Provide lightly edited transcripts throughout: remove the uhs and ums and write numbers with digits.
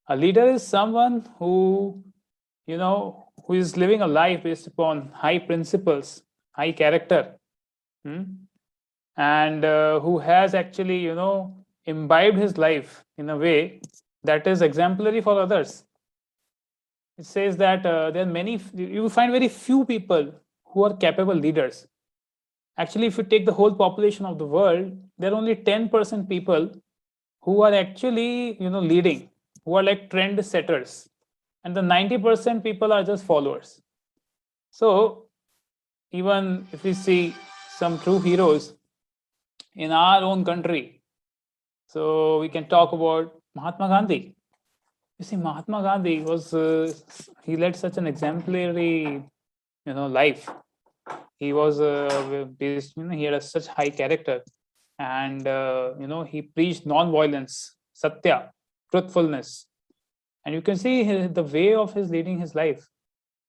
A leader is someone who is living a life based upon high principles, high character, hmm, and who has actually, imbibed his life in a way that is exemplary for others. It says that there are many, you will find very few people who are capable leaders. Actually, if you take the whole population of the world, there are only 10% people who are actually, leading, who are like trend setters, and the 90% people are just followers. So even if we see some true heroes in our own country, so we can talk about Mahatma Gandhi. You see, Mahatma Gandhi was he led such an exemplary, life. He was based, he had such high character, and he preached non-violence, satya, truthfulness, and you can see the way of his leading his life.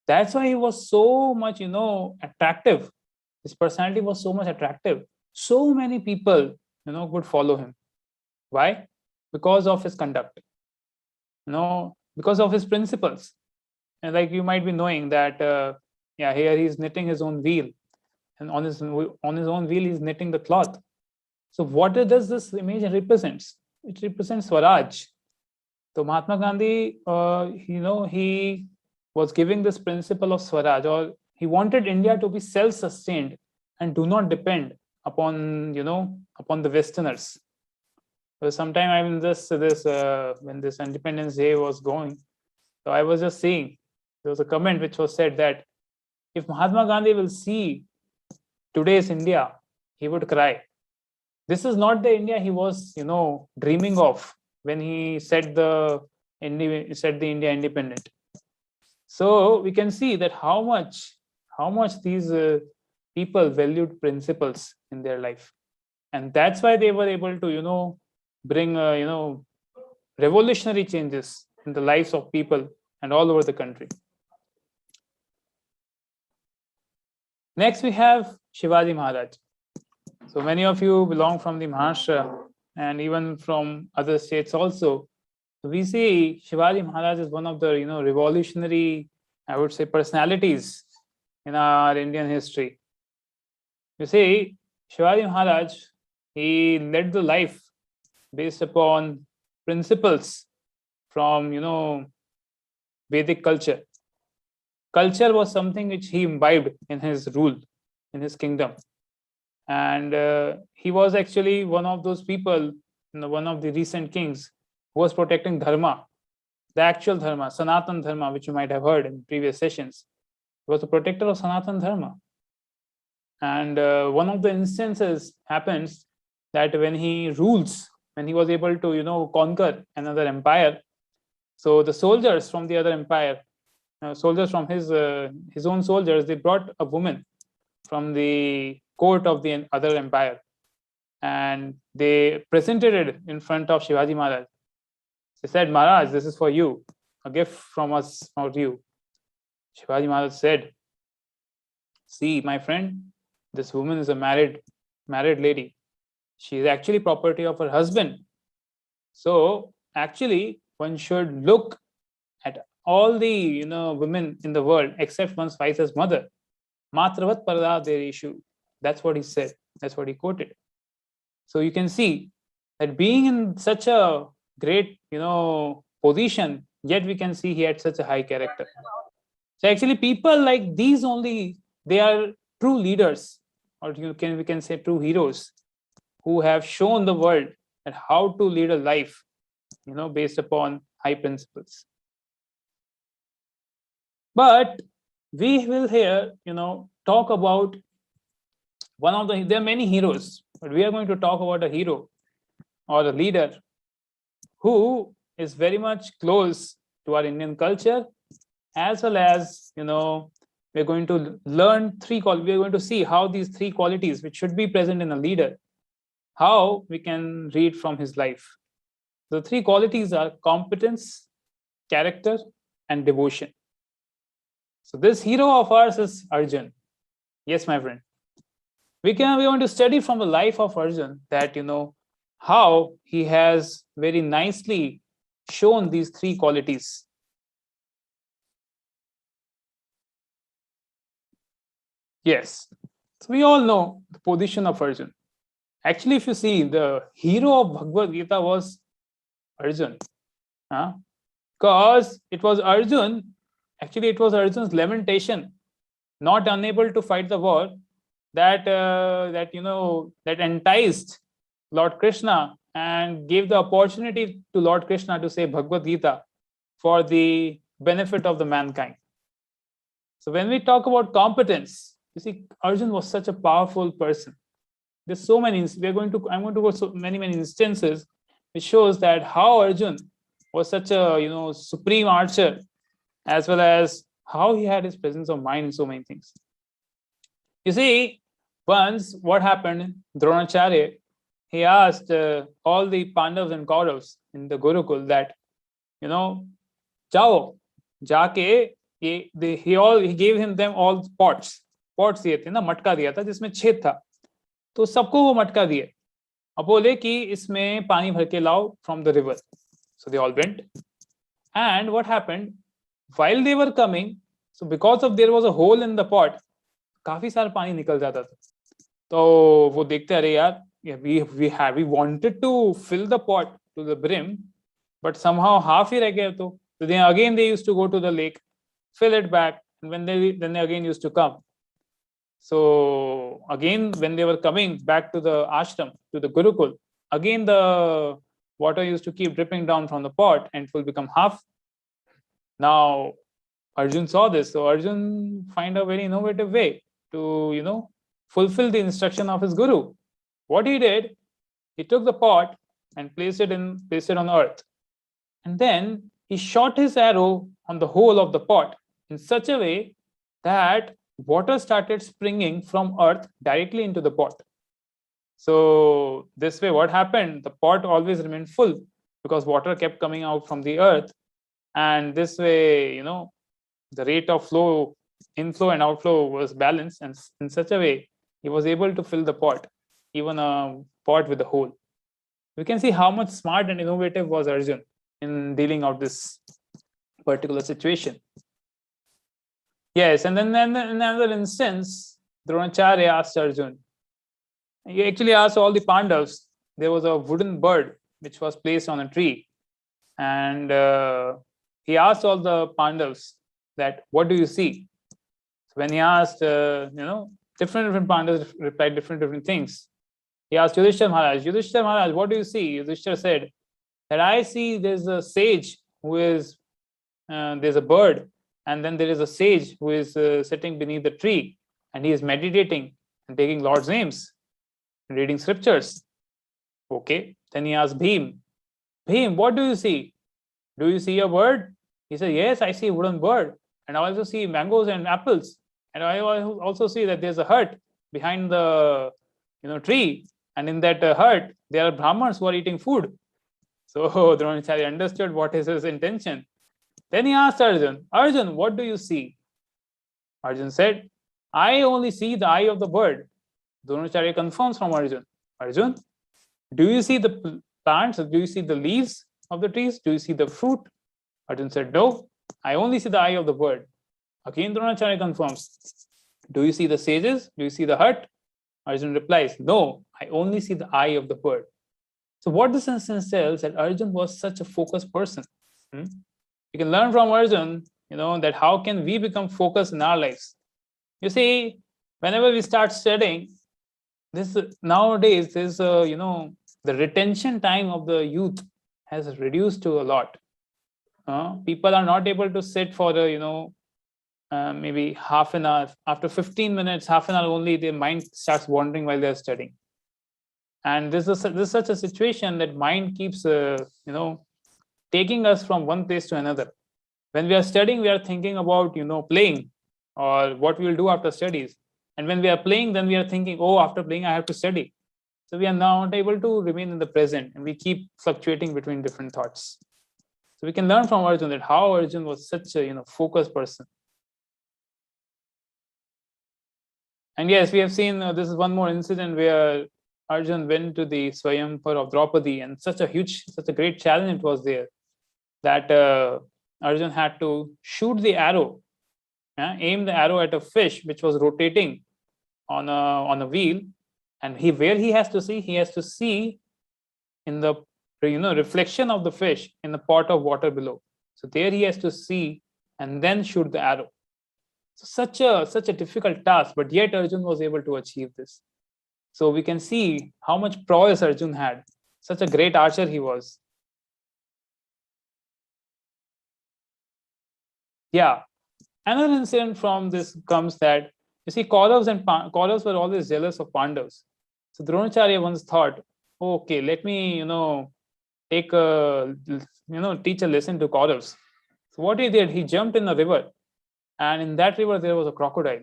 That's why he was so much, attractive. His personality was so much attractive. So many people, would follow him. Why? Because of his conduct, because of his principles. And like you might be knowing that, yeah, here he's knitting his own wheel, and on his own wheel he's knitting the cloth. So what does this image represents? It represents Swaraj. So Mahatma Gandhi, he was giving this principle of Swaraj, or he wanted India to be self-sustained and do not depend upon, upon the Westerners. So sometime I mean this when this Independence Day was going, so I was just seeing there was a comment which was said that if Mahatma Gandhi will see today's India, he would cry. This is not the India he was, dreaming of when he said the India independent. So we can see that how much these people valued principles in their life, and that's why they were able to, bring revolutionary changes in the lives of people and all over the country. Next, we have Shivaji Maharaj. So many of you belong from the Maharashtra and even from other states also. We see Shivaji Maharaj is one of the revolutionary, I would say, personalities in our Indian history. You see, Shivaji Maharaj, he led the life based upon principles from Vedic culture. Culture was something which he imbibed in his rule, in his kingdom. And he was actually one of those people, one of the recent kings who was protecting dharma, the actual dharma, Sanatan dharma, which you might have heard in previous sessions. He was a protector of Sanatan dharma. And one of the instances happens that when he rules, when he was able to conquer another empire, so the soldiers from the other empire, soldiers from his own soldiers, they brought a woman from the court of the other empire, and they presented it in front of Shivaji Maharaj. They said, "Maharaj, this is for you, a gift from us for you." Shivaji Maharaj said, "See, my friend, this woman is a married lady. She is actually property of her husband. So actually, one should look at all the women in the world except one's wife's mother. Matravat parda derishu." That's what he said. That's what he quoted. So you can see that being in such a great position, yet we can see he had such a high character. So actually, people like these only, they are true leaders, or we can say true heroes, who have shown the world that how to lead a life, based upon high principles. But we will here, talk about one of there are many heroes, but we are going to talk about a hero or a leader who is very much close to our Indian culture, as well as we're going to learn we're going to see how these three qualities which should be present in a leader, how we can read from his life. The three qualities are competence, character, and devotion. So this hero of ours is Arjun. Yes, my friend. We want to study from the life of Arjun that how he has very nicely shown these three qualities? Yes. So we all know the position of Arjun. Actually, if you see, the hero of Bhagavad Gita was Arjun. Because it was Arjun, actually, it was Arjun's lamentation, not unable to fight the war, that enticed Lord Krishna and gave the opportunity to Lord Krishna to say Bhagavad Gita for the benefit of the mankind. So when we talk about competence, you see, Arjun was such a powerful person. There's so many. I'm going to go so many instances which shows that how Arjun was such a supreme archer, as well as how he had his presence of mind in so many things. You see, once what happened, Dronacharya, he asked all the Pandavas and Kauravas in the Gurukul that, jao, jaake, he gave them all pots दिए थे ना, मटका दिया था जिसमें छेद था, तो सबको वो मटका दिए. अब बोले कि इसमें पानी भर के लाओ from the river. So they all went. And what happened, while they were coming, so because of there was a hole in the pot, काफी सारा पानी निकल जाता था. तो वो देखते, अरे यार, we wanted to fill the pot to the brim, but somehow half ही रह गया. तो then again they used to go to the lake, fill it back, and then they again used to come. So again, when they were coming back to the ashram, to the Gurukul, again the water used to keep dripping down from the pot and it will become half. Now Arjun saw this, so Arjun find a very innovative way to fulfill the instruction of his guru. What he did, he took the pot and placed it on earth, and then he shot his arrow on the hole of the pot in such a way that water started springing from earth directly into the pot. So this way, what happened? The pot always remained full because water kept coming out from the earth, and this way, the rate of flow, inflow and outflow was balanced, and in such a way, he was able to fill the pot, even a pot with a hole. We can see how much smart and innovative was Arjun in dealing out this particular situation. Yes, and then in another instance, Dronacharya asked Arjun. He actually asked all the Pandavas. There was a wooden bird which was placed on a tree, and he asked all the Pandavas that, what do you see? So when he asked, different Pandavas replied different things. He asked Yudhishthira Maharaj, what do you see? Yudhishthira said that I see there's a sage who is, there's a bird, and then there is a sage who is sitting beneath the tree, and he is meditating and taking Lord's names, and reading scriptures. Okay, then he asked Bhim, what do you see? Do you see a bird? He said, yes, I see a wooden bird, and I also see mangoes and apples, and I also see that there's a hut behind the tree, and in that hut there are Brahmins who are eating food. So Dronacharya understood what is his intention. Then he asked Arjun, what do you see? Arjun said, I only see the eye of the bird. Dronacharya confirms from Arjun, do you see the plants? Do you see the leaves of the trees? Do you see the fruit? Arjun said, no, I only see the eye of the bird. Again, Dronacharya confirms, do you see the sages? Do you see the hut? Arjun replies, no, I only see the eye of the bird. So what this instance tells that Arjun was such a focused person. You can learn from Arjun, that how can we become focused in our lives. You see, whenever we start studying, this nowadays is the retention time of the youth has reduced to a lot. People are not able to sit for maybe half an hour. After 15 minutes, half an hour only, their mind starts wandering while they're studying. And this is such a situation that mind keeps taking us from one place to another. When we are studying, we are thinking about playing or what we will do after studies. And when we are playing, then we are thinking, oh, after playing, I have to study. So we are not able to remain in the present, and we keep fluctuating between different thoughts. So we can learn from Arjun that how Arjun was such a focused person. And yes, we have seen this is one more incident where Arjun went to the Swayamvar of Draupadi, and such a great challenge it was there. that Arjun had to shoot the arrow, aim the arrow at a fish which was rotating on a wheel, and where he has to see in the reflection of the fish in the pot of water below. So there he has to see and then shoot the arrow. So such a difficult task, but yet Arjun was able to achieve this. So we can see how much prowess Arjun had. Such a great archer he was. Yeah. Another incident from this comes that, you see, Kauravas were always jealous of Pandavas. So Dronacharya once thought, okay, let me, teach a lesson to Kauravas. So what he did, he jumped in a river, and in that river there was a crocodile.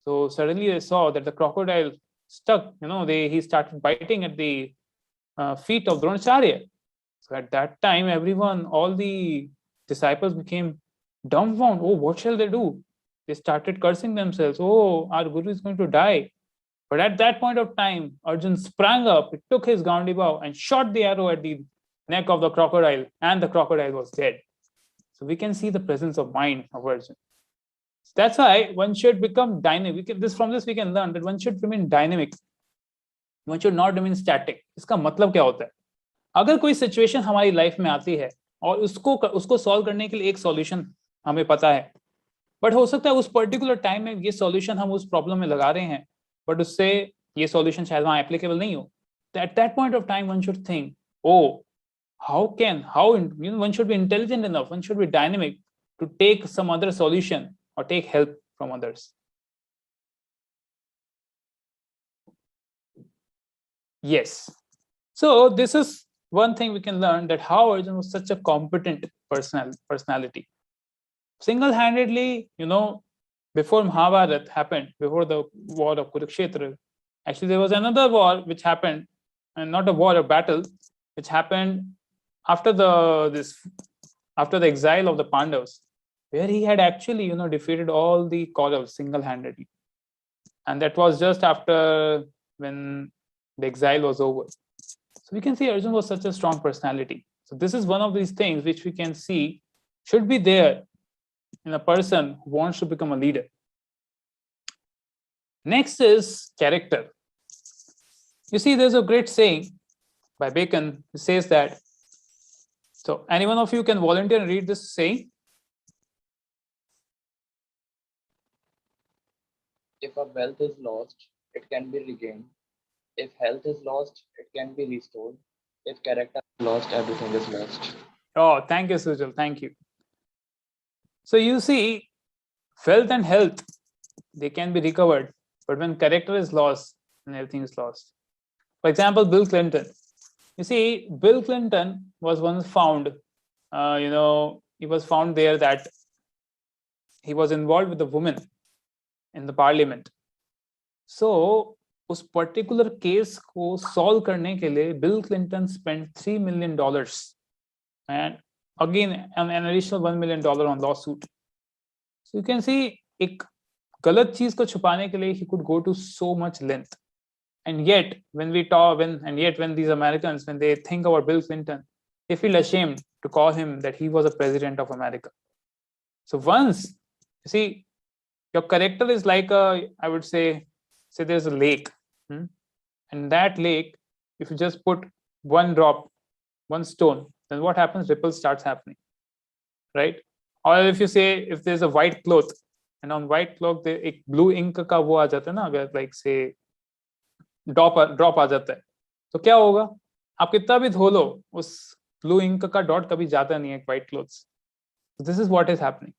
So suddenly they saw that the crocodile stuck, he started biting at the feet of Dronacharya. So at that time, all the disciples became dumbfounded. Oh, what shall they do? They started cursing themselves. Oh, our guru is going to die. But at that point of time, Arjun sprang up, he took his Gandibav and shot the arrow at the neck of the crocodile, and the crocodile was dead. So we can see the presence of mind of Arjun. So that's why one should become dynamic. From this we can learn that one should remain dynamic. One should not remain static. इसका मतलब क्या होता है? अगर कोई situation हमारी life में आती है और उसको सॉल्व करने के लिए एक सॉल्यूशन हमें पता है, बट हो सकता है उस पर्टिकुलर टाइम में ये सॉल्यूशन हम उस प्रॉब्लम में लगा रहे हैं, बट उससे ये सॉल्यूशन शायद वहां एप्लीकेबल नहीं हो. At that point of time one should think, one should be intelligent enough, one should be dynamic to take some other solution or take help from others. Yes. So this is one thing we can learn, that how Arjun was such a competent personality. Single-handedly, before Mahabharata happened, before the war of Kurukshetra, actually there was another war which happened, and not a war, a battle, which happened after the exile of the Pandavas, where he had actually, defeated all the Kauravas single-handedly. And that was just after when the exile was over. So we can see Arjun was such a strong personality. So this is one of these things which we can see should be there in a person who wants to become a leader. Next is character. You see, there's a great saying by Bacon who says that. So any one of you can volunteer and read this saying? If a wealth is lost, it can be regained. If health is lost, it can be restored. If character is lost, everything is lost. Oh, thank you, Sujal. Thank you. So you see, wealth and health, they can be recovered, but when character is lost, then everything is lost. For example, Bill Clinton. You see, Bill Clinton was once found, he was found there that he was involved with a woman in the parliament. So उस particular case को solve करने के लिए bill Clinton spend $3 million and again an additional $1 million on lawsuit. So you can see एक गलत चीज को छुपाने के लिए he could go to so much length. And yet when these Americans, when they think about Bill Clinton, they feel ashamed to call him that he was a president of America. So once you see, your character is like I would say there's a lake, and that lake, if you just put one drop, one stone, then what happens? Ripple starts happening, right? Or if you say, if there's a white cloth, and on white cloth एक blue ink का वो आ जाता है ना, अगर like say drop आ जाता है, तो क्या होगा? आप कितना भी धो लो, उस blue ink का dot कभी जाता नहीं है white clothes. So this is what is happening.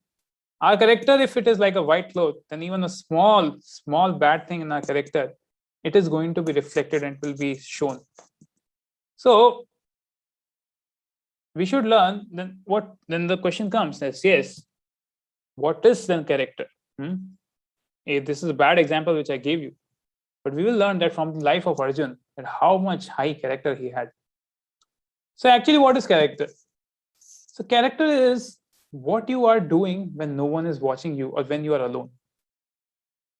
Our character, if it is like a white cloth, then even a small bad thing in our character, it is going to be reflected and will be shown. So we should learn then the question comes as, yes, what is then character? This is a bad example which I gave you, but we will learn that from the life of Arjun, that how much high character he had. So actually, what is character? So character is what you are doing when no one is watching you or when you are alone.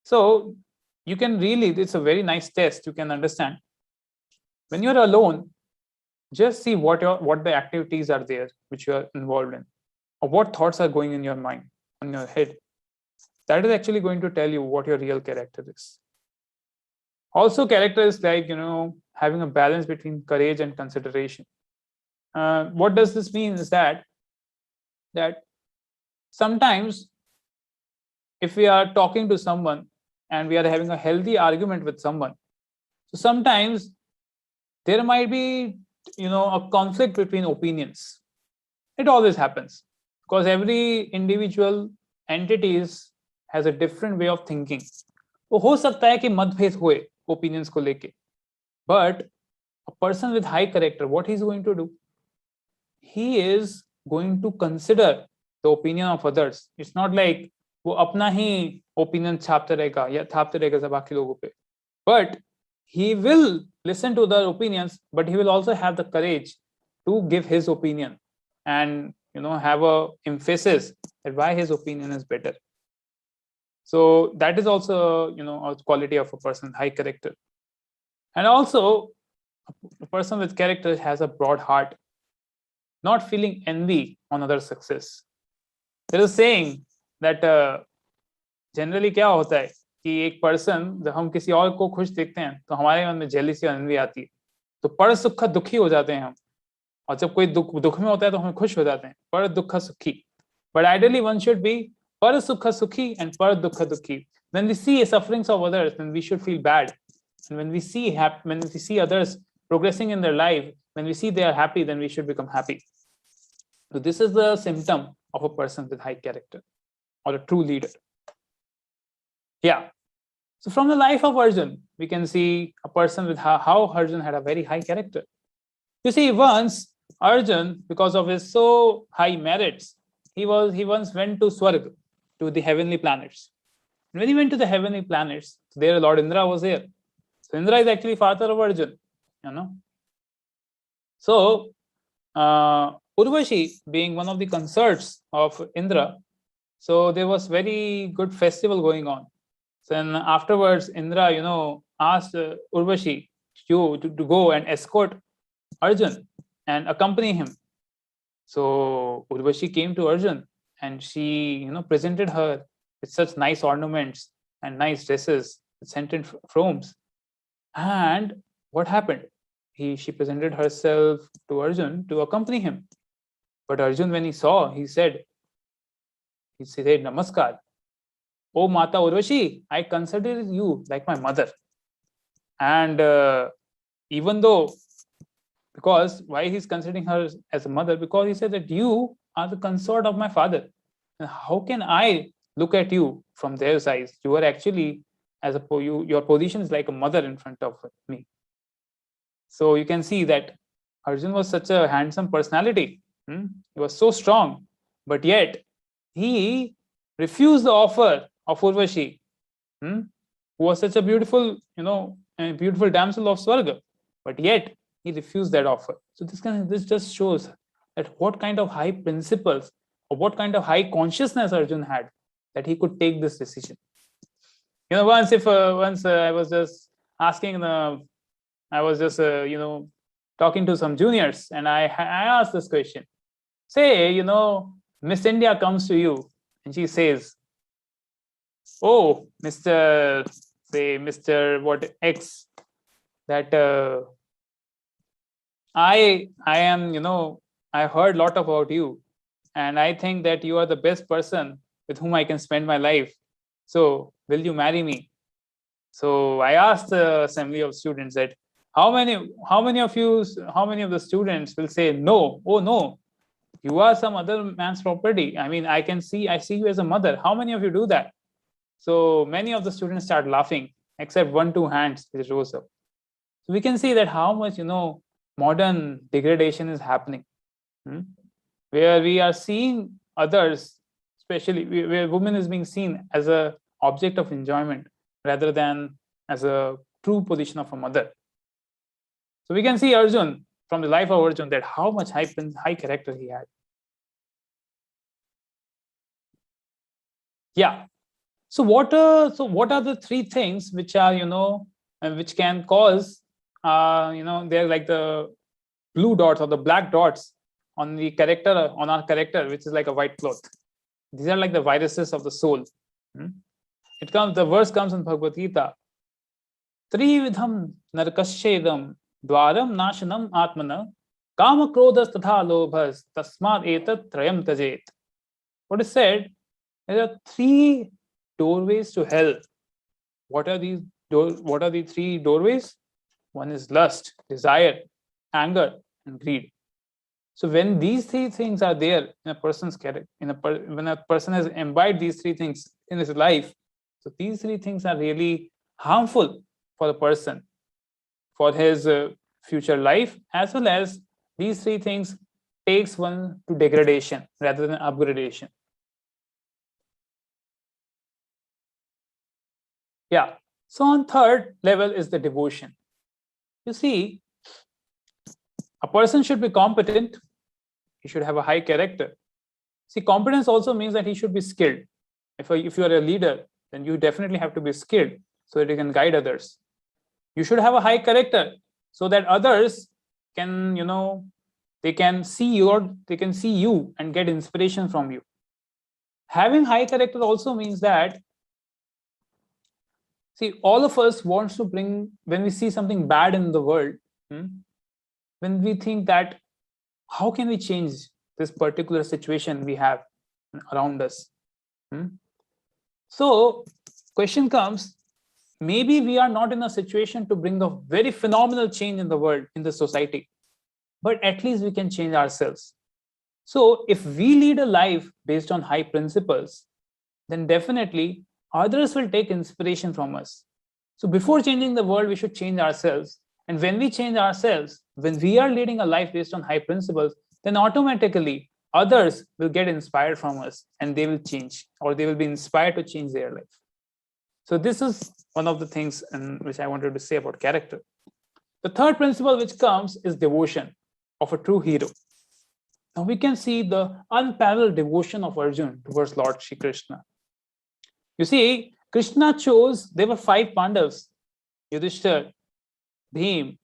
So you can really, it's a very nice test. You can understand when you're alone, Just see what the activities are there which you are involved in, or what thoughts are going in your mind, on your head. That is actually going to tell you what your real character is. Also, character is like, having a balance between courage and consideration. What does this mean is that sometimes if we are talking to someone and we are having a healthy argument with someone, so sometimes there might be a conflict between opinions. It always happens because every individual entities has a different way of thinking. तो हो सकता है कि मतभेद हुए opinions को लेके, but a person with high character, what he's going to do, he is going to consider the opinion of others. It's not like वो अपना ही opinion छापते रहेगा या थापते रहेगा सब बाकी लोगों पे, but he will listen to their opinions, but he will also have the courage to give his opinion and have a emphasis that why his opinion is better. So that is also a quality of a person with high character. And also a person with character has a broad heart, not feeling envy on other success. There is a saying that generally क्या होता है कि एक person जब हम किसी और को खुश देखते हैं तो हमारे मन में जेलिसी और एनवी आती है, तो पर सुख दुखी हो जाते हैं हम, और जब कोई दुख में होता है तो हम खुश हो जाते हैं, पर दुख सुखी. But ideally one should be par sukha sukhi and par dukha dukhi. When we see sufferings of others, then we should feel bad. And when we see others progressing in their life, when we see they are happy, then we should become happy. So this is the symptom of a person with high character or a true leader. Yeah. So from the life of Arjun, we can see a person with how Arjun had a very high character. You see, once Arjun, because of his so high merits, he once went to Swarg, to the heavenly planets. And when he went to the heavenly planets, there Lord Indra was there. So Indra is actually father of Arjun, So Urvashi being one of the consorts of Indra, so there was very good festival going on. So then afterwards, Indra, asked Urvashi to go and escort Arjun and accompany him. So Urvashi came to Arjun and she, presented her with such nice ornaments and nice dresses, scented robes. And what happened? She presented herself to Arjun to accompany him. But Arjun, when he saw, he said, Namaskar. Oh Mata Urvashi, I consider you like my mother. And even though, because why he's considering her as a mother? Because he said that you are the consort of my father. And how can I look at you from their size? You are actually, your position is like a mother in front of me. So you can see that Arjun was such a handsome personality. He was so strong, but yet he refused the offer of Urvashi, who was such a beautiful, beautiful damsel of Swarga, but yet he refused that offer. So this just shows that what kind of high principles or what kind of high consciousness Arjun had that he could take this decision. Once I was just asking I was just talking to some juniors, and I asked this question. Say, Miss India comes to you and she says, "Oh, Mr. what X, that I am, I heard a lot about you, and I think that you are the best person with whom I can spend my life. So will you marry me?" So I asked the assembly of students that how many of the students will say no? Oh no, you are some other man's property. I mean, I see you as a mother. How many of you do that? So many of the students start laughing, except 1-2 hands which rose up. So we can see that how much modern degradation is happening, where we are seeing others, especially where woman is being seen as a object of enjoyment rather than as a true position of a mother. So we can see Arjun, from the life of Arjun, that how much high character he had. Yeah. So what are the 3 things which are which can cause they're like the blue dots or the black dots on the character, on our character, which is like a white cloth. These are like the viruses of the soul. The verse comes in Bhagavad Gita. Trividham narkasyedam dwaram nashanam atmana kama krodhas tatha lobhas tasmad etat trayam tajet. What is said? There are three doorways to hell. What are these? What are the three doorways? One is lust, desire, anger, and greed. So when these three things are there in a person's character, when a person has imbibed these three things in his life, so these three things are really harmful for the person, for his future life, as well as these three things takes one to degradation rather than upgradation. Yeah. So on third level is the devotion. You see, a person should be competent. He should have a high character. See, competence also means that he should be skilled. If you are a leader, then you definitely have to be skilled so that you can guide others. You should have a high character so that others can, they can see you and get inspiration from you. Having high character also means that, see, all of us wants to bring, when we see something bad in the world, when we think that how can we change this particular situation we have around us. So question comes, maybe we are not in a situation to bring a very phenomenal change in the world, in the society, but at least we can change ourselves. So if we lead a life based on high principles, then definitely others will take inspiration from us. So before changing the world, we should change ourselves. And when we change ourselves, when we are leading a life based on high principles, then automatically others will get inspired from us and they will change, or they will be inspired to change their life. So this is one of the things which I wanted to say about character. The third principle which comes is devotion of a true hero. Now we can see the unparalleled devotion of Arjun towards Lord Shri Krishna. You see, Krishna chose, there were 5 Pandavas, Yudhishthir, Bhim,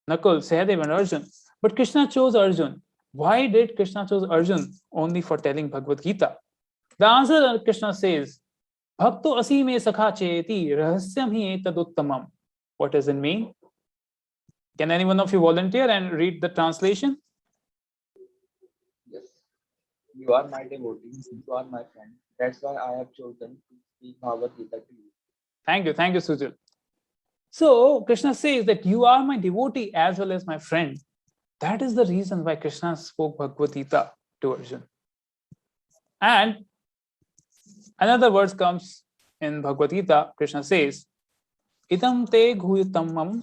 Nakul, Sahadev, and Arjun. But Krishna chose Arjun. Why did Krishna chose Arjun only for telling Bhagavad Gita? The answer Krishna says, Bhakto asime sakha cheti rahasyam hi etaduttamam. What does it mean? Can any one of you volunteer and read the translation? Yes. You are my devotee. You are my friend. That's why I have chosen to speak Bhagavad Gita to you. Thank you, Sujal. So Krishna says that you are my devotee as well as my friend. That is the reason why Krishna spoke Bhagavad Gita to Arjun. And another verse comes in Bhagavad Gita. Krishna says, Idam te ghuyutamam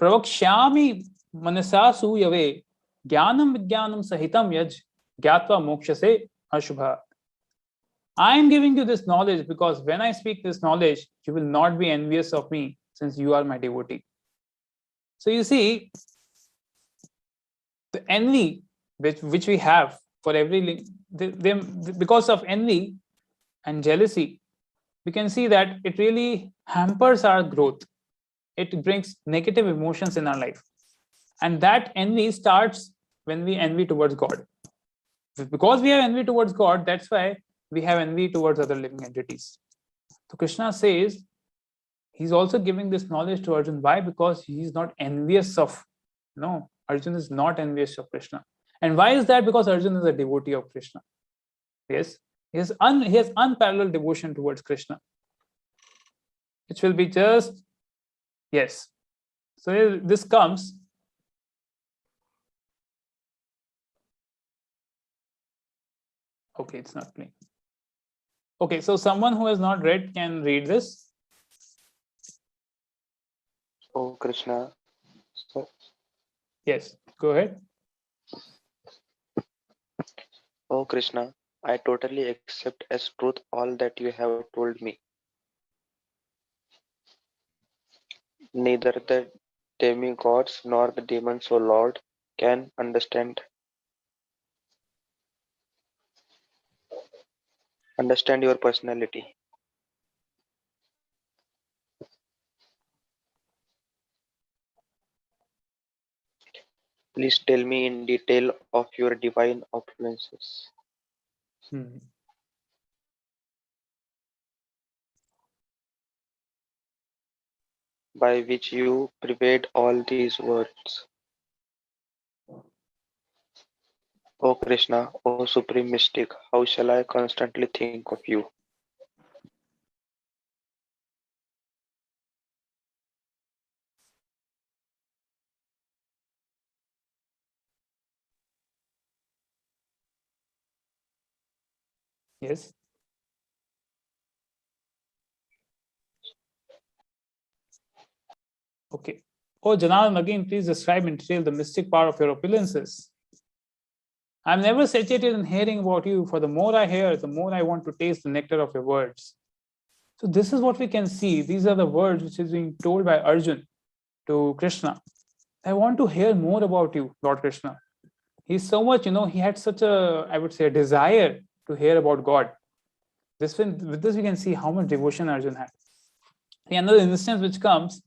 pravakshyami manasa suyave jnanam vijnanam sahitam yaj gyatva mokshase ashubha. I am giving you this knowledge because when I speak this knowledge, you will not be envious of me since you are my devotee. So you see, the envy which we have for every, because of envy and jealousy, we can see that it really hampers our growth. It brings negative emotions in our life. And that envy starts when we envy towards God. Because we have envy towards God, that's why we have envy towards other living entities. So Krishna says, he's also giving this knowledge to Arjun. Why? Because he's not envious of, no, Arjun is not envious of Krishna. And why is that? Because Arjun is a devotee of Krishna. Yes, he has unparalleled devotion towards Krishna, which will be just, yes. So this comes. Okay, it's not playing. Okay, so someone who has not read can read this. Oh Krishna. So, Yes, go ahead. oh Krishna, I totally accept as truth all that you have told me. Neither the demigods nor the demons, O Lord, can understand your personality. Please tell me in detail of your divine opulences, Hmm. by which you pervade all these words. O Krishna, O supreme mystic, how shall I constantly think of you? Yes. Okay. Oh, Janal, again, please describe in detail the mystic power of your opulences. I'm never satiated in hearing about you, for the more I hear, the more I want to taste the nectar of your words. So, this is what we can see. These are the words which is being told by Arjun to Krishna. I want to hear more about you, Lord Krishna. He's so much, he had such a, I would say, a desire to hear about God. With this, we can see how much devotion Arjun had. The another instance which comes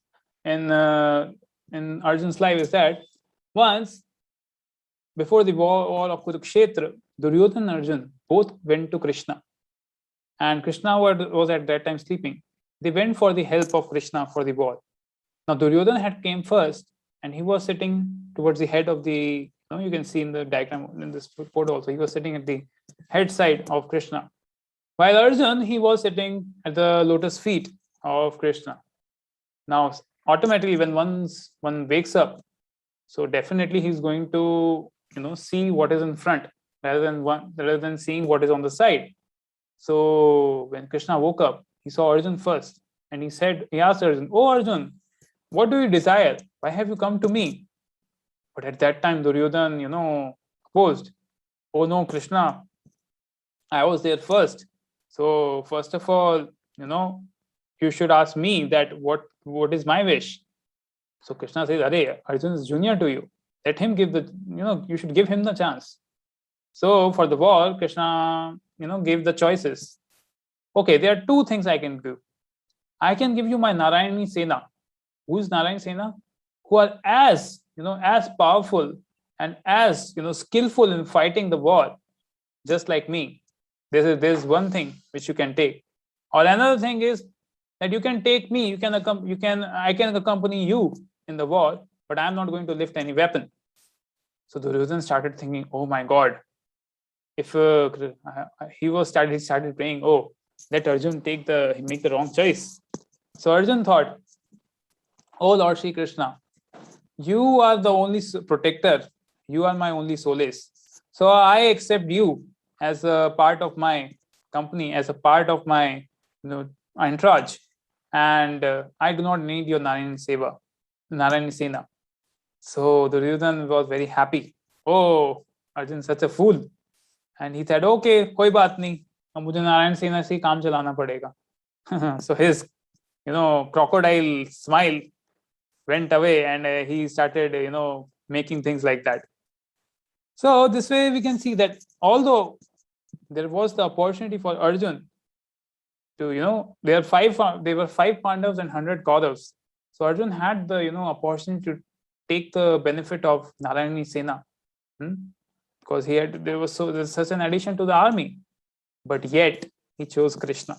in Arjun's life is that once before the war of Kurukshetra, Duryodhan and Arjun both went to Krishna, and Krishna was at that time sleeping. They went for the help of Krishna for the war. Now Duryodhan had came first, and he was sitting towards the head of the. You can see in the diagram in this photo also. He was sitting at the head side of Krishna, while Arjun he was sitting at the lotus feet of Krishna. Now, automatically, when one wakes up, so definitely he's going to see what is in front rather than seeing what is on the side. So when Krishna woke up, he saw Arjun first, and he asked Arjun, "Oh Arjun, what do you desire? Why have you come to me?" But at that time, Duryodhan, opposed. "Oh no, Krishna, I was there first. So first of all, you should ask me that what is my wish." So Krishna says, "Arey, Arjun is junior to you. Let him give you should give him the chance." So for the war, Krishna, gave the choices. Okay, there are two things I can do. I can give you my Narayani Sena. Who is Narayani Sena? Who are as powerful and as, skillful in fighting the war, just like me. There's one thing which you can take. Or another thing is that you can take me, I can accompany you in the war, but I'm not going to lift any weapon. So Duryodhan started thinking, oh my God, if he started praying, oh, let Arjun make the wrong choice. So Arjun thought, oh Lord Shri Krishna, you are the only protector, you are my only solace. So I accept you as a part of my company, as a part of my entourage, and I do not need your Narayani Sena. So Duryodhan was very happy. Oh, Arjun such a fool. And he said, okay, कोई बात नहीं, अब मुझे नारायण सेना से ही काम चलाना पड़ेगा. So his, crocodile smile went away, and he started, making things like that. So this way we can see that although there was the opportunity for Arjun to, there were five Pandavas and 100 Kauravas. So Arjun had the, opportunity to take the benefit of Narayani Sena, because there's such an addition to the army, but yet he chose Krishna.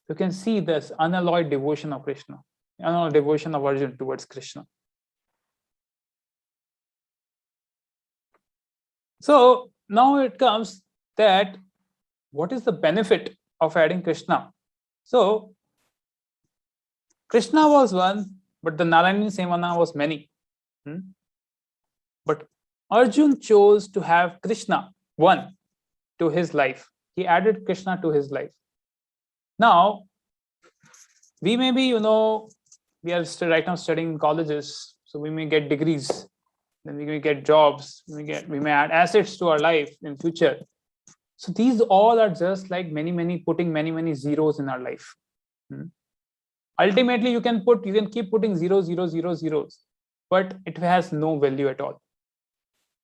You can see this unalloyed devotion of Krishna, unalloyed devotion of Arjun towards Krishna. So now it comes that what is the benefit of adding Krishna? So Krishna was one, but the Narayani Semana was many. But Arjun chose to have Krishna one to his life. He added Krishna to his life. Now, we may be, we are right now studying in colleges, so we may get degrees, then we may get jobs, we may add assets to our life in future. So these all are just like putting many zeros in our life. Ultimately, you can keep putting zeros, but it has no value at all.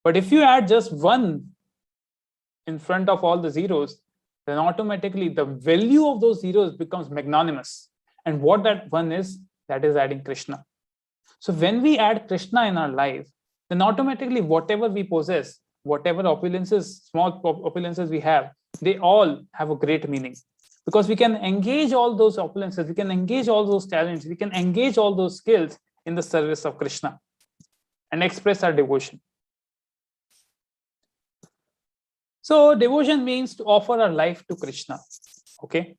But if you add just one in front of all the zeros, then automatically the value of those zeros becomes magnanimous. And what that one is, that is adding Krishna. So when we add Krishna in our life, then automatically whatever we possess, whatever opulences, small opulences we have, they all have a great meaning, because we can engage all those opulences, we can engage all those talents, we can engage all those skills in the service of Krishna and express our devotion. So devotion means to offer our life to Krishna. Okay.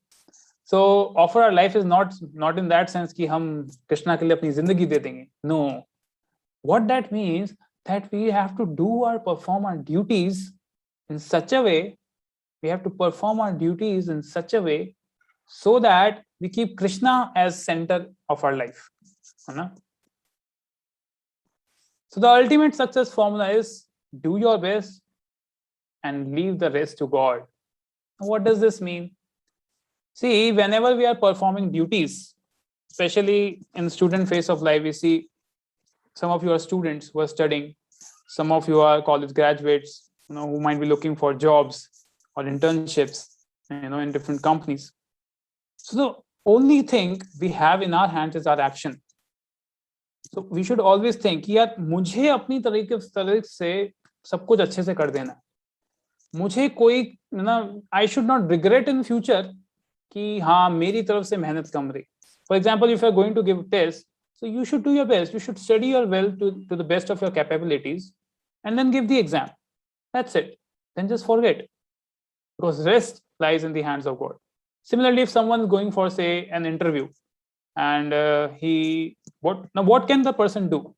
So offer our life is not in that sense कि हम कृष्णा के लिए अपनी जिंदगी दे देंगे. No. What that means, that we have to perform our duties in such a way, we have to perform our duties in such a way so that we keep Krishna as center of our life. So the ultimate success formula is do your best and leave the rest to God. What does this mean? See, whenever we are performing duties, especially in student phase of life, we see some of you are students who are studying, some of you are college graduates, who might be looking for jobs or internships, in different companies. So the only thing we have in our hands is our action. So we should always think कि यार मुझे अपनी तरह से सब कुछ अच्छे से कर देना, मुझे कोई I should not regret in future कि हाँ मेरी तरफ से मेहनत कम रही. For example, if you are going to give test, so you should do your best. You should study your well to the best of your capabilities, and then give the exam. That's it. Then just forget, because rest lies in the hands of God. Similarly, if someone is going for, say, an interview, and what can the person do?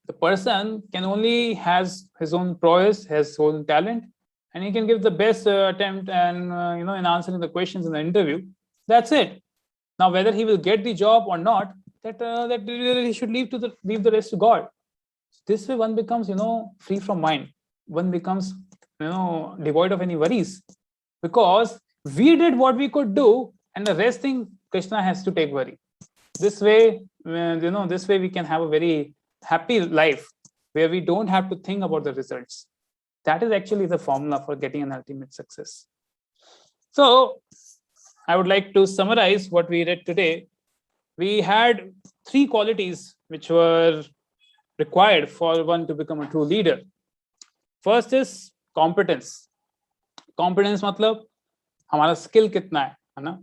The person can only has his own prowess, his own talent, and he can give the best attempt and in answering the questions in the interview. That's it. Now, whether he will get the job or not, that he should leave the rest to God. This way, one becomes free from mind. One becomes devoid of any worries, because we did what we could do, and the rest thing Krishna has to take worry. This way, this way we can have a very happy life where we don't have to think about the results. That is actually the formula for getting an ultimate success. So I would like to summarize what we read today. We had 3 qualities which were required for one to become a true leader. First is competence. Competence matlab hamara skill kitna hai na?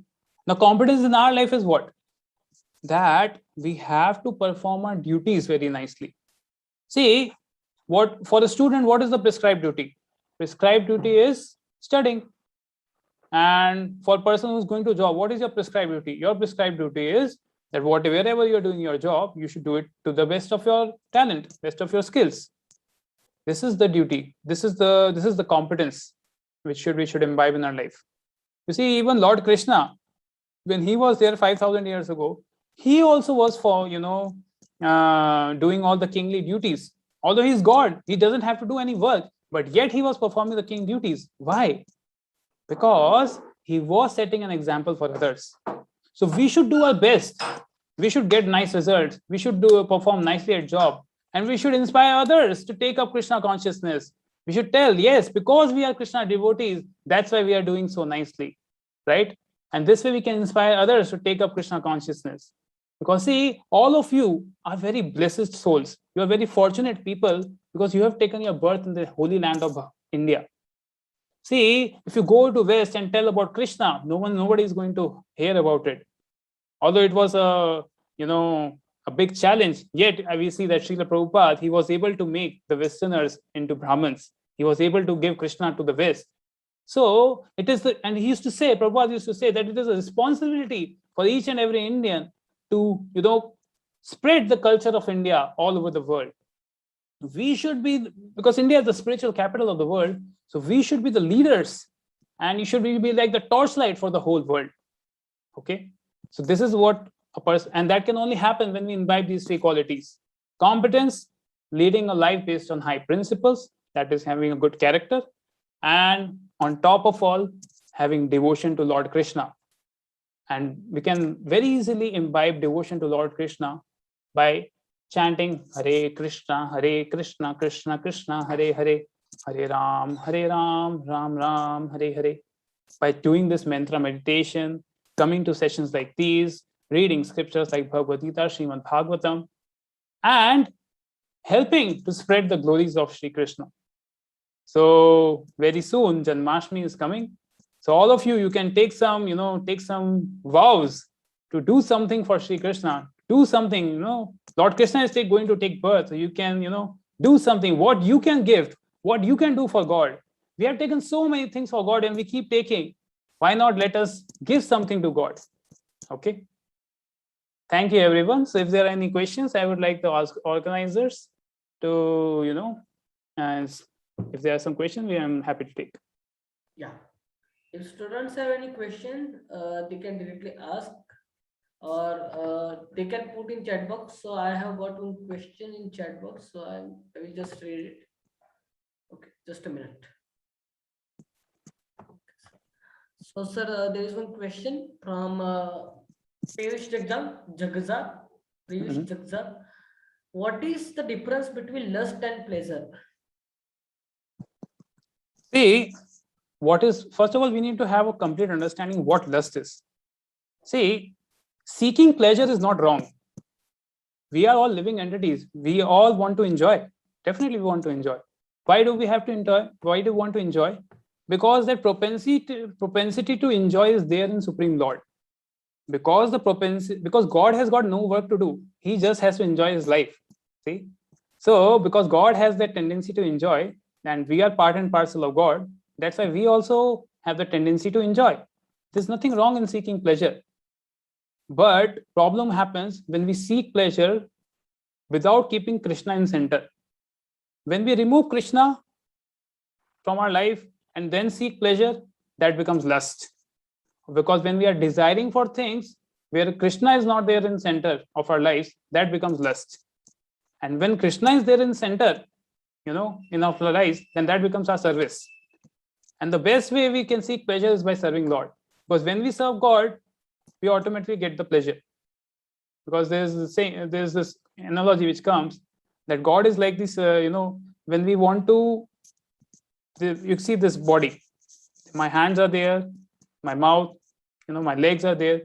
Now competence in our life is what? That we have to perform our duties very nicely. See, what for a student, what is the prescribed duty? Prescribed duty is studying. And for a person who's going to a job, what is your prescribed duty? Your prescribed duty is that wherever you're doing your job, you should do it to the best of your talent, best of your skills. This is the duty. This is the competence which we should imbibe in our life. You see, even Lord Krishna, when he was there 5,000 years ago, he also was for doing all the kingly duties. Although he's God, he doesn't have to do any work, but yet he was performing the king duties. Why? Because he was setting an example for others. So we should do our best. We should get nice results. We should perform nicely at job, and we should inspire others to take up Krishna consciousness. We should tell, yes, because we are Krishna devotees, that's why we are doing so nicely, right? And this way we can inspire others to take up Krishna consciousness. Because see, all of you are very blessed souls. You are very fortunate people, because you have taken your birth in the holy land of India. See, if you go to West and tell about Krishna, nobody is going to hear about it. Although it was a big challenge, yet we see that Srila Prabhupada, he was able to make the Westerners into Brahmins. He was able to give Krishna to the West. So it is and he used to say, Prabhupada used to say that it is a responsibility for each and every Indian to spread the culture of India all over the world. We should be, because India is the spiritual capital of the world, so we should be the leaders, and you should be like the torchlight for the whole world. Okay, so this is what a person, and that can only happen when we imbibe these 3 qualities: competence, leading a life based on high principles, that is having a good character, and on top of all, having devotion to Lord Krishna. And we can very easily imbibe devotion to Lord Krishna by chanting Hare Krishna, Krishna Krishna, Hare Hare, Hare Ram, Ram Ram, Hare Hare. By doing this mantra meditation, coming to sessions like these, reading scriptures like Bhagavad Gita, Srimad Bhagavatam, and helping to spread the glories of Sri Krishna. So very soon Janmashtami is coming. So all of you, you can take some, take some vows to do something for Sri Krishna. Do something, Lord Krishna is going to take birth. So you can, do something. What you can give, what you can do for God. We have taken so many things for God and we keep taking. Why not let us give something to God? Okay. Thank you, everyone. So if there are any questions, I would like to ask organizers to, and if there are some questions, I am happy to take. Yeah. If students have any question, they can directly ask, or they can put in chat box. So I have got one question in chat box. So I will just read it. Okay, just a minute. So, sir, there is one question from Piyush Jagza. Piyush Jagza. What is the difference between lust and pleasure? See, first of all, we need to have a complete understanding what lust is. See, seeking pleasure is not wrong. We are all living entities. We all want to enjoy. Definitely, we want to enjoy. Why do we have to enjoy? Why do we want to enjoy? Because that propensity to enjoy is there in Supreme Lord. Because God has got no work to do. He just has to enjoy his life. See? So, because God has that tendency to enjoy, and we are part and parcel of God, that's why we also have the tendency to enjoy. There's nothing wrong in seeking pleasure. But problem happens when we seek pleasure without keeping Krishna in center. When we remove Krishna from our life and then seek pleasure, that becomes lust. Because when we are desiring for things where Krishna is not there in center of our lives, that becomes lust. And when Krishna is there in center, in our lives, then that becomes our service. And the best way we can seek pleasure is by serving Lord. Because when we serve God, we automatically get the pleasure. Because there's this analogy which comes that God is like this, when we want to, you see this body, my hands are there, my mouth, my legs are there.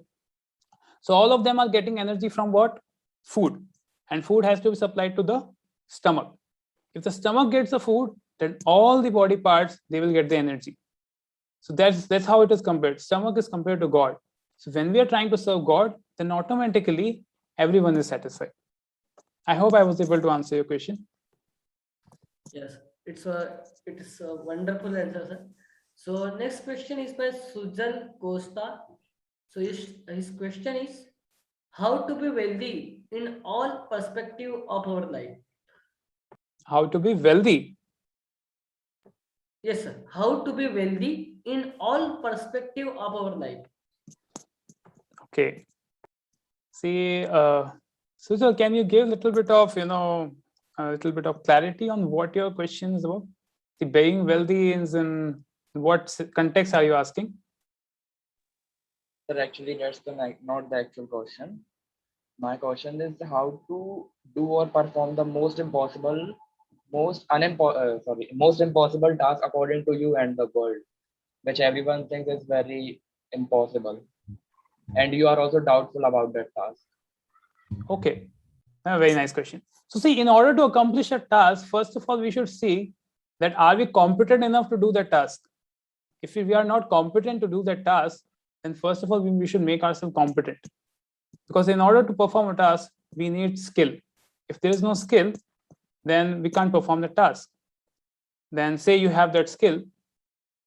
So all of them are getting energy from what? Food. And food has to be supplied to the stomach. If the stomach gets the food, then all the body parts, they will get the energy. So that's how it is compared. Stomach is compared to God. So when we are trying to serve God, then automatically everyone is satisfied. I hope I was able to answer your question. Yes, it's a wonderful answer, sir. So next question is by Sujan Costa. So his question is how to be wealthy in all perspective of our life. How to be wealthy? Yes, sir. How to be wealthy in all perspective of our life. Okay. See, Sujal, can you give a little bit of clarity on what your question is about? The being wealthy is in what context are you asking? Sir, actually, that's not the actual question. My question is how to do or perform the most impossible, most impossible task according to you and the world, which everyone thinks is very impossible, and you are also doubtful about that task. Okay, a very nice question. So see, in order to accomplish a task, first of all, we should see that are we competent enough to do that task? If we are not competent to do that task, then first of all, we should make ourselves competent. Because in order to perform a task, we need skill. If there is no skill, then we can't perform the task. Then say you have that skill,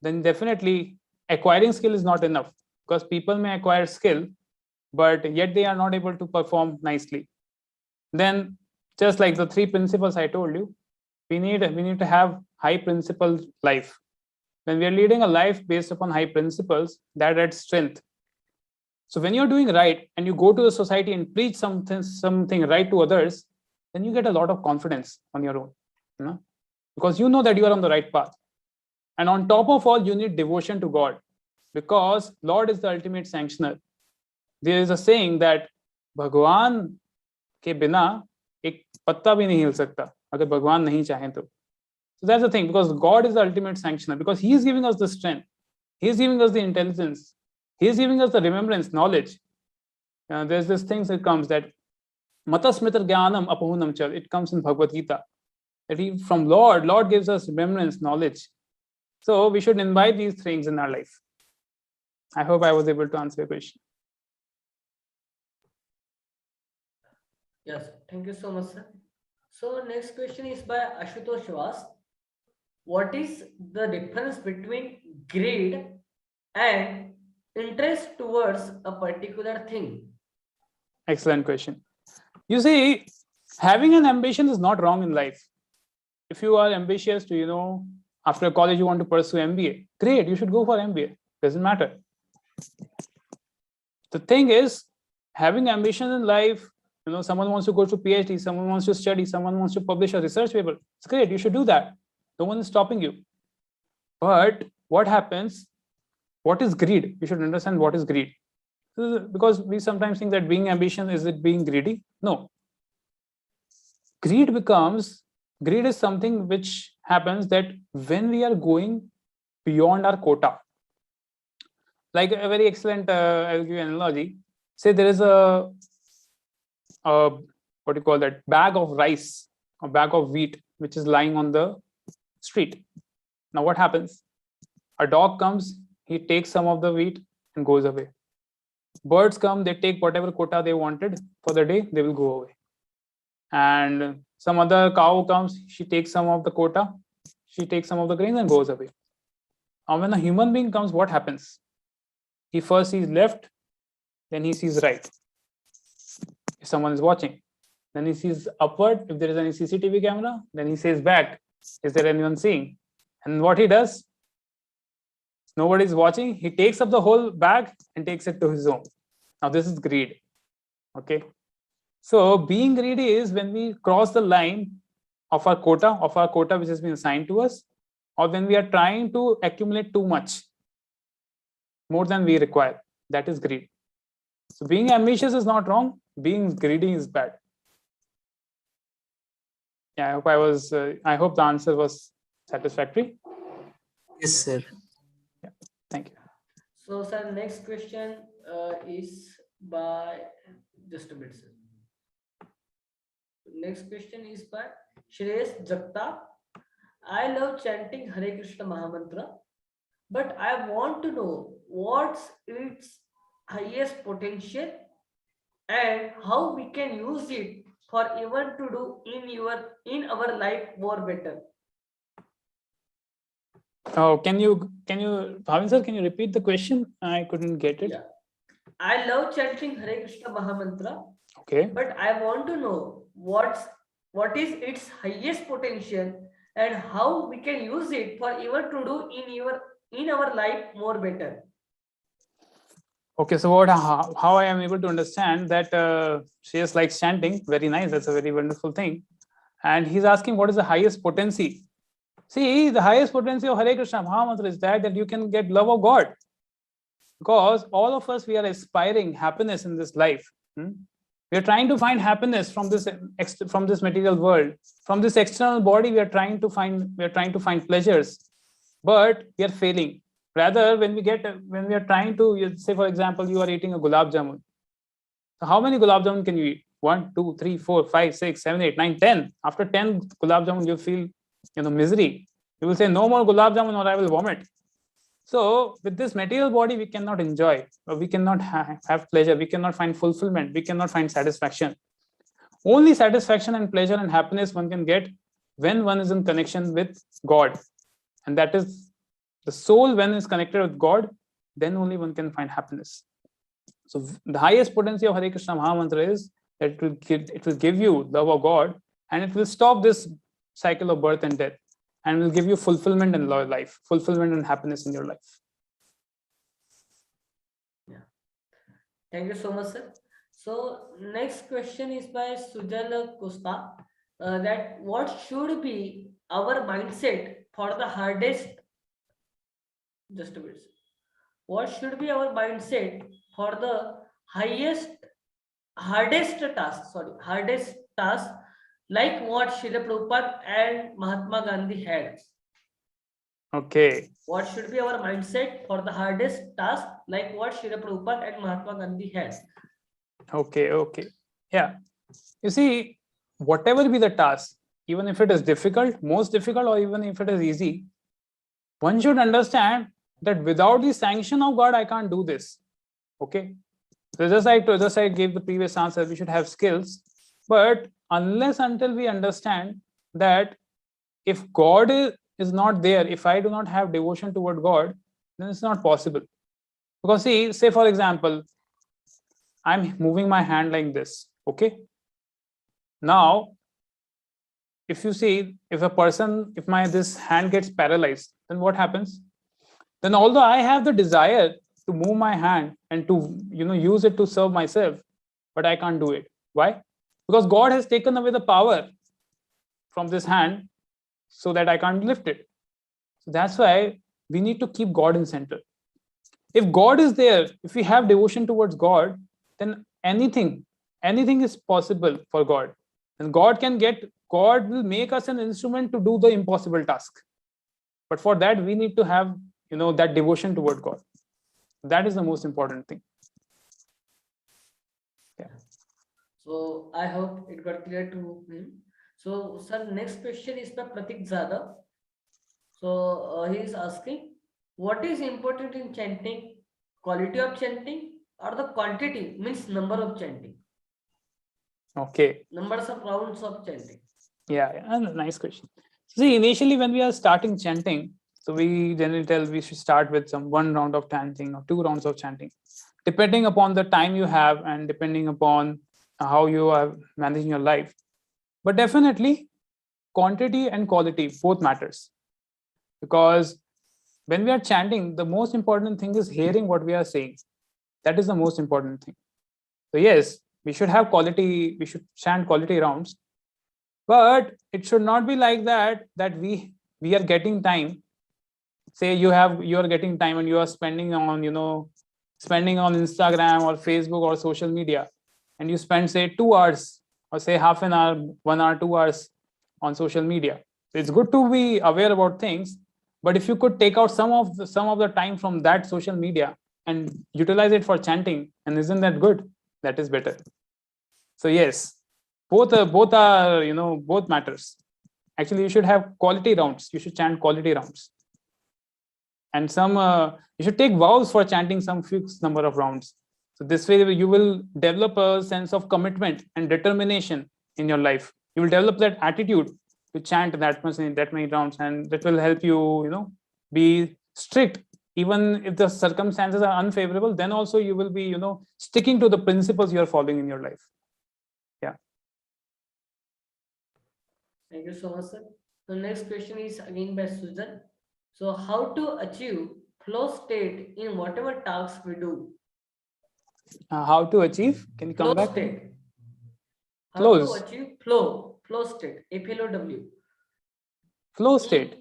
then definitely acquiring skill is not enough, because people may acquire skill, but yet they are not able to perform nicely. Then just like the three principles I told you, we need to have high principle life. When we are leading a life based upon high principles, that adds strength. So when you're doing right and you go to the society and preach something right to others, then you get a lot of confidence on your own, because you know that you are on the right path. And on top of all, you need devotion to God, because Lord is the ultimate sanctioner. There is a saying that भगवान के बिना एक पत्ता भी नहीं हिल सकता अगर भगवान नहीं चाहे तो. So that's the thing, because God is the ultimate sanctioner, because He is giving us the strength, He is giving us the intelligence, He is giving us the remembrance, knowledge. There's this thing that comes that Matasmrita Jnanam Apohunam Chal. It comes in Bhagavad Gita. That he, from Lord gives us remembrance, knowledge. So we should invite these things in our life. I hope I was able to answer your question. Yes, thank you so much, sir. So next question is by Ashutosh Vas. What is the difference between greed and interest towards a particular thing? Excellent question. You see, having an ambition is not wrong in life. If you are ambitious to, after college you want to pursue MBA, great, you should go for MBA. Doesn't matter. The thing is, having ambition in life, someone wants to go to PhD, someone wants to study, someone wants to publish a research paper. It's great, you should do that. No one is stopping you. But what happens? What is greed? You should understand what is greed. Because we sometimes think that being ambitious, is it being greedy? No. Greed is something which happens that when we are going beyond our quota. Like a very excellent, I'll give you an analogy. Say there is a what do you call that, bag of rice, a bag of wheat, which is lying on the street. Now what happens? A dog comes, he takes some of the wheat and goes away. Birds come, they take whatever quota they wanted for the day, they will go away. And some other cow comes, she takes some of the quota, she takes some of the grains and goes away. Now when a human being comes, what happens? He first sees left, then he sees right. If someone is watching, then he sees upward. If there is any CCTV camera, then he says back, is there anyone seeing? And what he does, nobody is watching, he takes up the whole bag and takes it to his home. Now this is greed. Okay. So being greedy is when we cross the line of our quota which has been assigned to us, or when we are trying to accumulate too much, more than we require. That is greed. So being ambitious is not wrong, being greedy is bad. Yeah, I hope the answer was satisfactory. Yes, sir. Yeah, thank you. So, sir, next question is by, just a bit, sir. Next question is by Shreya Jagta. I love chanting Hare Krishna Mahamantra, but I want to know what's its highest potential and how we can use it for even to do in our life more better. Oh, can you, Bhavin sir, can you repeat the question? I couldn't get it. Yeah. I love chanting Hare Krishna Mahamantra, Okay. but I want to know what is its highest potential and how we can use it for even to do in our life more better. Okay, so how I am able to understand that she is like chanting, very nice, that's a very wonderful thing. And he's asking what is the highest potency. See, the highest potency of Hare Krishna Mahamantra is that you can get love of God. Because all of us, we are aspiring happiness in this life. We are trying to find happiness from this material world. From this external body, we are trying to find pleasures, but we are failing. Rather, when we are trying to, say for example, you are eating a gulab jamun. So how many gulab jamun can you eat? 1, 2, 3, 4, 5, 6, 7, 8, 9, 10. After 10 gulab jamun, you feel misery. You will say, no more gulab jamun or I will vomit. So with this material body, we cannot enjoy, or we cannot have pleasure, we cannot find fulfillment, we cannot find satisfaction. Only satisfaction and pleasure and happiness one can get when one is in connection with God. And that is the soul, when is connected with God, then only one can find happiness. So the highest potency of Hare Krishna Mahamantra is that it will give you love of God, and it will stop this cycle of birth and death, and will give you fulfillment in life, fulfillment and happiness in your life. Yeah. Thank you so much, sir. So next question is by Sujal Costa. That what should be our mindset for the hardest, just a bit, sir. What should be our mindset for the hardest task, like what Srila Prabhupada and Mahatma Gandhi had? Okay. What should be our mindset for the hardest task, like what Srila Prabhupada and Mahatma Gandhi had? Okay. Yeah. You see, whatever be the task, even if it is difficult, most difficult, or even if it is easy, one should understand that without the sanction of God, I can't do this. Okay. So just I gave the previous answer, we should have skills, but unless until we understand that if God is not there, if I do not have devotion toward God, then it's not possible. Because see, say for example, I'm moving my hand like this. Okay. Now, if you see, if a person, if my this hand gets paralyzed, then what happens? Then although I have the desire to move my hand and to use it to serve myself, but I can't do it. Why? Because God has taken away the power from this hand so that I can't lift it. So that's why we need to keep God in center. If God is there, if we have devotion towards God, then anything is possible for God. And God will make us an instrument to do the impossible task. But for that, we need to have that devotion toward God. That is the most important thing. Yeah. So I hope it got clear to him. So, sir, next question is by Pratik Zada. So he is asking, what is important in chanting? Quality of chanting or the quantity, means number of chanting, Okay. numbers of rounds of chanting? Yeah, nice question. See, initially when we are starting chanting, so we generally tell we should start with some 1 round of chanting or 2 rounds of chanting, depending upon the time you have and depending upon how you are managing your life. But definitely, quantity and quality both matters, because when we are chanting, the most important thing is hearing what we are saying. That is the most important thing. So yes, we should have quality. We should chant quality rounds, but it should not be like that we are getting time. Say you are getting time and you are spending on Instagram or Facebook or social media, and you spend say 2 hours or say half an hour, 1 hour, 2 hours on social media. It's good to be aware about things, but if you could take out some of the time from that social media and utilize it for chanting, and isn't that good? That is better. So yes, both matters. Actually, you should have quality rounds. You should chant quality rounds, and you should take vows for chanting some fixed number of rounds. So this way you will develop a sense of commitment and determination in your life. You will develop that attitude to chant that many rounds, and that will help you be strict. Even if the circumstances are unfavorable, then also you will be sticking to the principles you are following in your life. Yeah. Thank you so much, sir. The next question is again by Susan. So, how to achieve flow state in whatever tasks we do? How to achieve? Can you come Flow back? state. How to Flows. achieve flow state, FLOW. Flow state.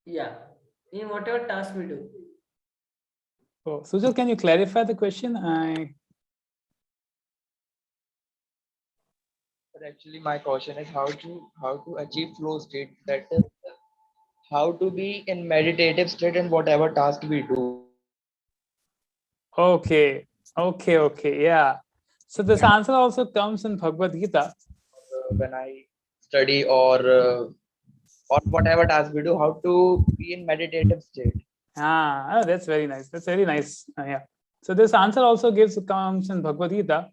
Yeah, in whatever task we do. Oh, Sujal, can you clarify the question? But actually, my question is how to achieve flow state. That is how to be in meditative state in whatever task we do. Okay. Yeah. So this answer also comes in Bhagavad Gita. When I study or whatever task we do, how to be in meditative state. That's very nice. That's very nice. Yeah. So this answer also comes in Bhagavad Gita,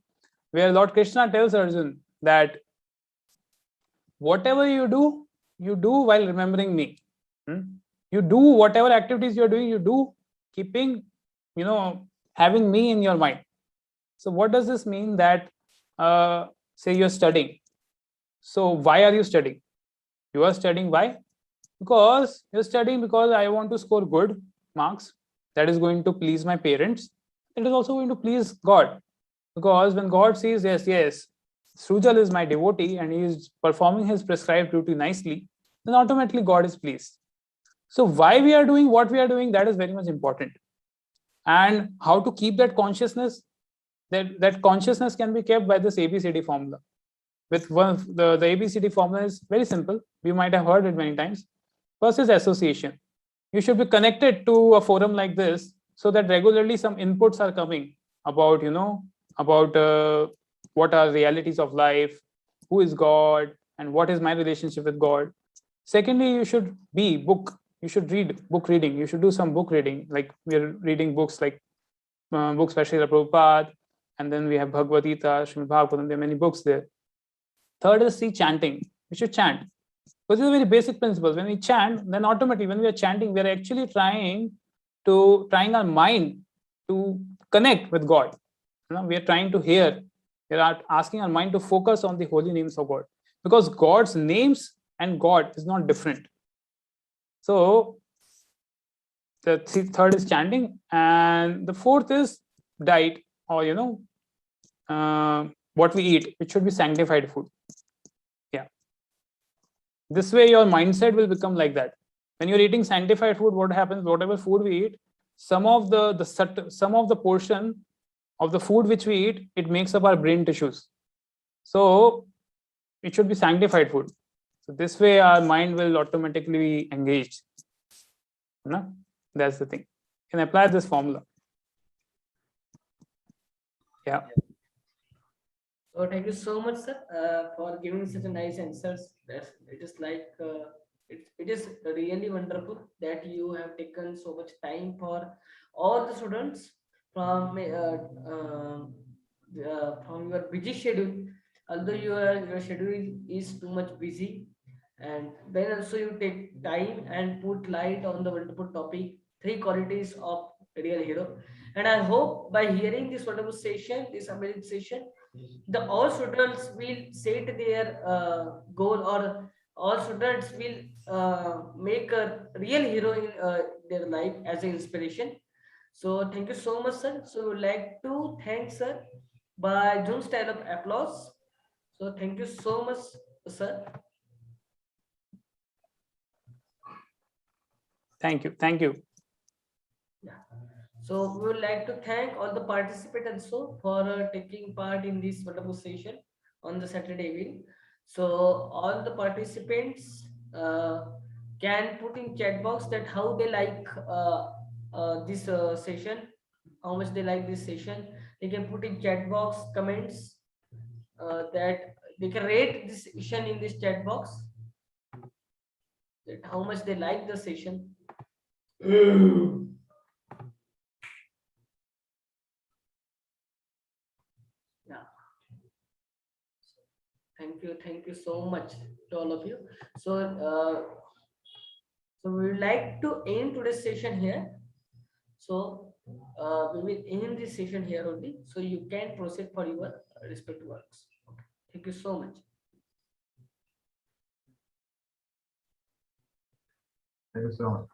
where Lord Krishna tells Arjun that whatever you do while remembering me. You do whatever activities you're doing, you do keeping, having me in your mind. So what does this mean? That say you're studying. So why are you studying? You are studying why? Because you're studying because I want to score good marks. That is going to please my parents. It is also going to please God. Because when God sees, yes, Srujal is my devotee and he is performing his prescribed duty nicely, then automatically God is pleased. So why we are doing what we are doing, that is very much important. And how to keep that consciousness, that consciousness can be kept by this ABCD formula. With the ABCD formula is very simple. We might have heard it many times. First is association. You should be connected to a forum like this so that regularly some inputs are coming about, about what are realities of life, who is God and what is my relationship with God. Secondly, you should you should read book reading. You should do some book reading. Like we're reading books like books by Srila Prabhupada, and then we have Bhagavad Gita, Srimad Bhagavatam. There are many books there. Third is chanting. We should chant. Because these are very basic principles. When we chant, then automatically when we are chanting, we are actually trying our mind to connect with God. We are trying to hear. We are asking our mind to focus on the holy names of God. Because God's names and God is not different. So the third is chanting, and the fourth is diet, or what we eat. It should be sanctified food. Yeah. This way your mindset will become like that. When you're eating sanctified food, what happens? Whatever food we eat, some of the portion of the food which we eat, it makes up our brain tissues. So it should be sanctified food. So this way our mind will automatically be engaged. No? That's the thing. You can apply this formula. Yeah. So thank you so much, sir, for giving such a nice answers. It is like it is really wonderful that you have taken so much time for all the students from from your busy schedule. Although your schedule is too much busy, and then also you take time and put light on the wonderful topic, three qualities of real hero. And I hope by hearing this wonderful session, this amazing session, the all students will set their goal, or all students will make a real hero in their life as an inspiration. So thank you so much, sir. So we would like to thank sir by Zoom style of applause. So thank you so much, sir. Thank you. Thank you. Yeah. So we would like to thank all the participants also for taking part in this wonderful session on the Saturday evening. So all the participants can put in chat box that how they like this session, how much they like this session. They can put in chat box comments that they can rate this session in this chat box, that how much they like the session. Yeah. Thank you so much to all of you. So, so we would like to end today's session here. So, we will end this session here only. So you can proceed for your respective works. Okay. Thank you so much. Thank you so much.